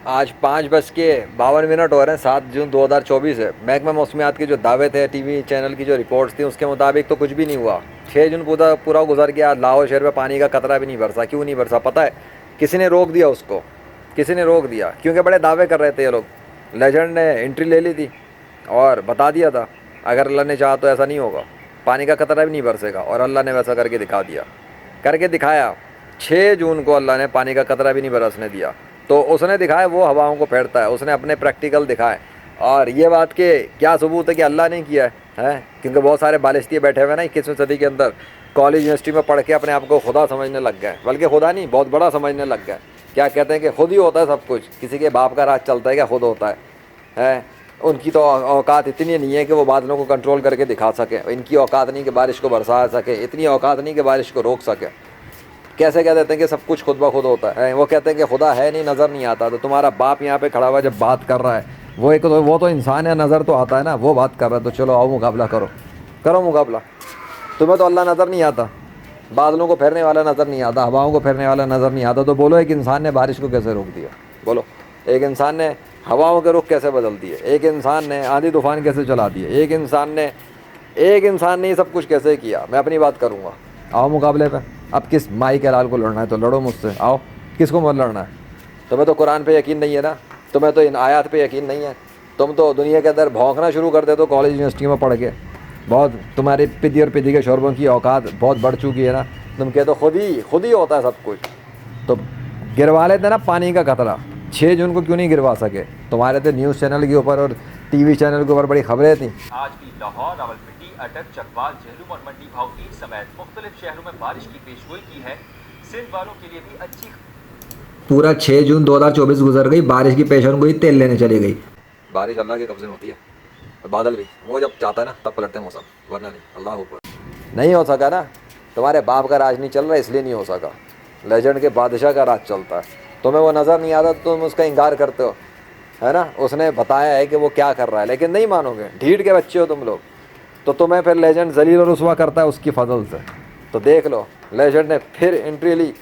आज 5:52 हो रहे हैं, 7 जून 2024 है। महकमा मौसमियात के जो दावे थे, टीवी चैनल की जो रिपोर्ट्स थी, उसके मुताबिक तो कुछ भी नहीं हुआ। 6 जून पूरा पूरा गुजर गया, लाहौर शहर में पानी का कतरा भी नहीं बरसा। क्यों नहीं बरसा पता है? किसी ने रोक दिया उसको, किसी ने रोक दिया, क्योंकि बड़े दावे कर रहे थे ये लोग। लेजेंड ने एंट्री ले ली थी और बता दिया था अगर अल्लाह ने चाहा तो ऐसा नहीं होगा, पानी का कतरा भी नहीं बरसेगा। और अल्लाह ने वैसा करके दिखा दिया, करके दिखाया। 6 जून को अल्लाह ने पानी का कतरा भी नहीं बरसने दिया। तो उसने दिखाया वो हवाओं को फेरता है, उसने अपने प्रैक्टिकल दिखाए। और ये बात के क्या सबूत है कि अल्लाह ने किया है? क्योंकि बहुत सारे बालिस्ती बैठे हुए ना 21वीं सदी के अंदर, कॉलेज यूनिवर्सिटी में पढ़ के अपने आप को खुदा समझने लग गए, बल्कि खुदा नहीं, बहुत बड़ा समझने लग गए। क्या कहते हैं कि खुद ही होता है सब कुछ, किसी के बाप का राज चलता है क्या खुद होता है? उनकी तो औकात इतनी नहीं है कि वो बादलों को कंट्रोल करके दिखा सके, इनकी औकात नहीं कि बारिश को बरसा सके, इतनी औकात नहीं कि बारिश को रोक सके। कैसे कह देते हैं कि सब कुछ खुद ब खुद होता है? वो कहते हैं कि खुदा है नहीं, नज़र नहीं आता। तो तुम्हारा बाप यहाँ पे खड़ा हुआ जब बात कर रहा है, वो तो इंसान है, नज़र तो आता है ना, वो बात कर रहा है। तो चलो आओ मुकाबला करो, करो मुकाबला। तुम्हें तो अल्लाह नज़र नहीं आता, बादलों को फेरने वाला नज़र नहीं आता, हवाओं को फेरने वाला नज़र नहीं आता। तो बोलो एक इंसान ने बारिश को कैसे रोक दिया? बोलो एक इंसान ने हवाओं के रुख कैसे बदल दिए? एक इंसान ने आंधी तूफान कैसे चला दिए? एक इंसान ने ये सब कुछ कैसे किया? मैं अपनी बात करूँगा, आओ मुकाबले पे। अब किस माई के लाल को लड़ना है तो लड़ो मुझसे, आओ। किसको मत लड़ना है? तुम्हें तो कुरान पे यकीन नहीं है ना, तुम्हें तो इन आयत पे यकीन नहीं है। तुम तो दुनिया के अंदर भौंकना शुरू कर दे, तो कॉलेज यूनिवर्सिटी में पढ़ के बहुत तुम्हारी पिदी और पिदी के शोरबों की औकात बहुत बढ़ चुकी है ना। तुम कहते हो खुद ही होता है सब कुछ। तो गिरवा लेते ना पानी का खतरा। 6 जून को क्यों नहीं गिरवा सके? तुम्हारे तो न्यूज़ चैनल के ऊपर और टीवी चैनल के ऊपर बड़ी खबरें थी। आज भी लाहौर, रावलपिंडी, अटक, चकवाल, झेलम और मंडी भावटीन समेत मुख्तलिफ शहरों में बारिश की पेशगोई की है। सिंध वालों के लिए भी अच्छी। पूरा 6 जून 2024 गुजर गई, बारिश की पेशन गोई तेल लेने चली गई। बारिश अल्लाह के कब्जे में होती है, बादल भी वो जब चाहता है ना तब पलटते हैं मौसम, वरना नहीं। अल्लाह ऊपर। नहीं हो सका ना, तुम्हारे बाप का राज नहीं चल रहा इसलिए नहीं हो सका। लेजेंड के बादशाह का राज चलता है, तुम्हें वो नज़र नहीं आता तो तुम उसका इंकार करते हो, है ना। उसने बताया है कि वो क्या कर रहा है, लेकिन नहीं मानोगे, ढीठ के बच्चे हो तुम लोग। तो तुम्हें फिर लेजेंड जलील और रुसवा करता है उसकी फजल से। तो देख लो, लेजेंड ने फिर एंट्री ली,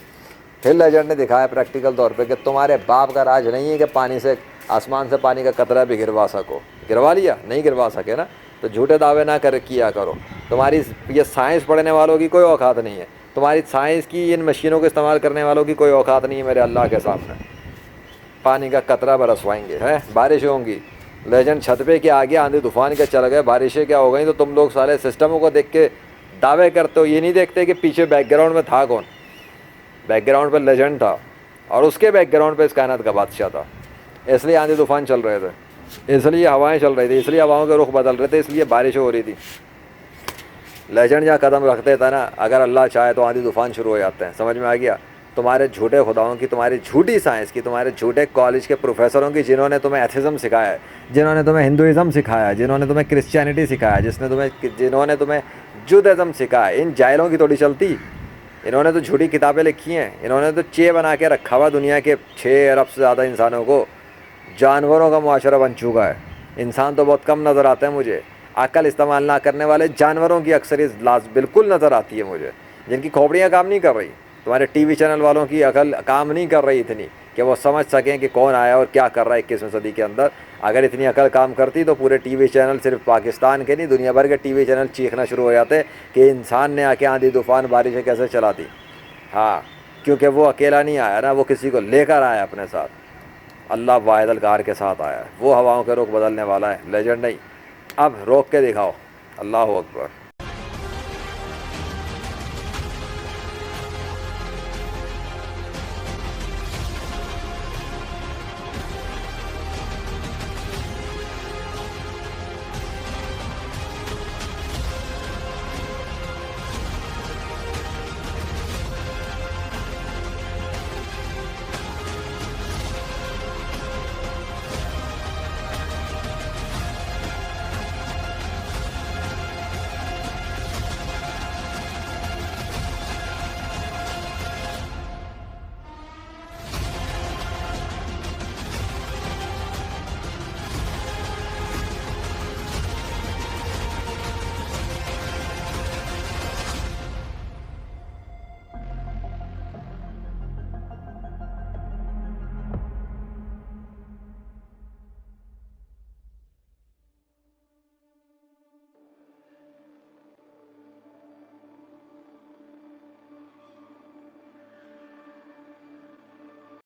फिर लेजेंड ने दिखाया प्रैक्टिकल तौर पे कि तुम्हारे बाप का राज नहीं है कि पानी से, आसमान से पानी का कतरा भी गिरवा सको। गिरवा लिया? नहीं गिरवा सके ना, तो झूठे दावे ना कर किया करो। तुम्हारी ये साइंस पढ़ने वालों की कोई औकात नहीं है, तुम्हारी साइंस की इन मशीनों को इस्तेमाल करने वालों की कोई औकात नहीं है मेरे अल्लाह के सामने। पानी का कतरा बरसवाएंगे, हैं बारिश होंगी। लेजेंड छत पे के आगे आंधी तूफान के चल गए, बारिशें क्या हो गई। तो तुम लोग सारे सिस्टमों को देख के दावे करते हो, ये नहीं देखते कि पीछे बैकग्राउंड में था कौन। बैकग्राउंड पर लेजेंड था और उसके बैकग्राउंड पे इस कायनात का बादशाह था। इसलिए आंधी तूफान चल रहे थे, इसलिए हवाएं चल रही थी, इसलिए हवाओं के रुख बदल रहे थे, इसलिए बारिश हो रही थी। लेजेंड जहाँ कदम रखते था ना, अगर अल्लाह चाहे तो आंधी तूफान शुरू हो जाते हैं। समझ में आ गया? तुम्हारे झूठे खुदाओं की, तुम्हारी झूठी साइंस की, तुम्हारे झूठे कॉलेज के प्रोफेसरों की, जिन्होंने तुम्हें एथिज़म सिखाया है, जिन्होंने तुम्हें हिंदुइज़म सिखाया है, जिन्होंने तुम्हें क्रिश्चियनिटी सिखाया है, जिन्होंने तुम्हें जुदाइज़म सिखाया है, इन जाहिलों की थोड़ी चलती। इन्होंने तो झूठी किताबें लिखी हैं, इन्होंने तो चे बना के रखा हुआ दुनिया के 6 अरब से ज़्यादा इंसानों को। जानवरों का मुआशरा बन चुका है, इंसान तो बहुत कम नज़र आते हैं मुझे। अक्ल इस्तेमाल ना करने वाले जानवरों की अक्सरियत बिल्कुल नज़र आती है मुझे, जिनकी खोपड़ियाँ काम नहीं कर रही। तुम्हारे टीवी चैनल वालों की अकल काम नहीं कर रही इतनी कि वो समझ सकें कि कौन आया और क्या कर रहा है 21वीं सदी के अंदर। अगर इतनी अकल काम करती तो पूरे टीवी चैनल, सिर्फ पाकिस्तान के नहीं दुनिया भर के टीवी चैनल चीखना शुरू हो जाते कि इंसान ने आके आंधी तूफान बारिशें कैसे चला दी। हाँ, क्योंकि वो अकेला नहीं आया ना, वो किसी को लेकर आया अपने साथ। अल्लाह वाहिदुल क़हार के साथ आया है, वो हवाओं के रुख बदलने वाला है, लेजेंड नहीं। अब रोक के दिखाओ। अल्लाह हू अकबर।